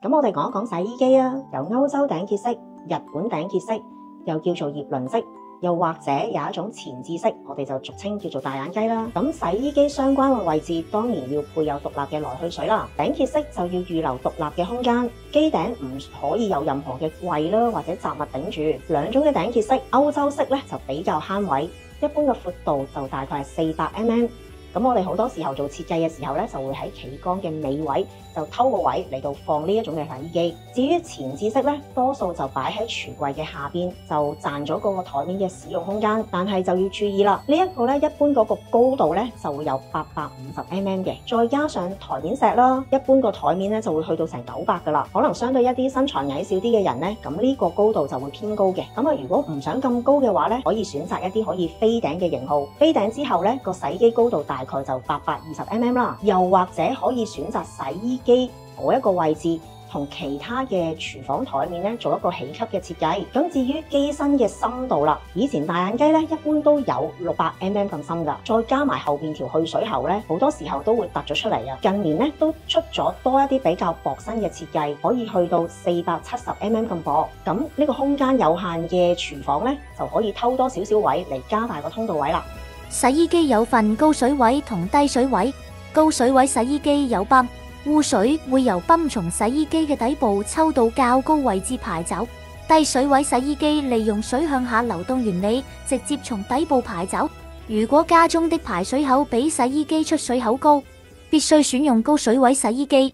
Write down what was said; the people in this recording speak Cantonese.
咁我哋講一講洗衣機啊，由歐洲頂結式、日本頂結式，又叫做葉輪式，又或者有一種前置式，我哋就俗稱叫做大眼雞啦。咁洗衣機相關嘅位置當然要配有獨立嘅來去水啦。頂結式就要預留獨立嘅空間，機頂唔可以有任何嘅櫃啦或者雜物頂住。兩種嘅頂結式，歐洲式咧就比較慳位，一般嘅闊度就大概係400mm。咁我哋好多時候做設計嘅時候咧，就會喺旗桿嘅尾位就偷個位嚟到放呢一種嘅洗衣機。至於前置式咧，多數就擺喺櫥櫃嘅下邊，就賺咗嗰個台面嘅使用空間。但係就要注意啦，呢一個咧一般嗰個高度咧就會有850mm嘅，再加上台面石啦，一般個台面咧就會去到成900噶啦。可能相對一啲身材矮小啲嘅人咧，咁呢個高度就會偏高嘅。咁啊，如果唔想咁高嘅話咧，可以選擇一啲可以飛頂嘅型號。飛頂之後咧，個洗衣機高度大概就820mm啦，又或者可以選擇洗衣機嗰一個位置同其他嘅廚房台面咧做一個起級嘅設計。咁至於機身嘅深度啦，以前大眼雞咧一般都有600mm咁深噶，再加埋後邊條去水喉咧，好多時候都會突咗出嚟啊。近年咧都出咗多一啲比較薄身嘅設計，可以去到470mm咁薄。咁呢個空間有限嘅廚房咧，就可以偷多少少位嚟加大個通道位啦。洗衣機有分高水位同低水位，高水位洗衣機有泵，污水會由泵從洗衣機嘅底部抽到較高位置排走。低水位洗衣機利用水向下流動原理，直接從底部排走。如果家中的排水口比洗衣機出水口高，必須選用高水位洗衣機。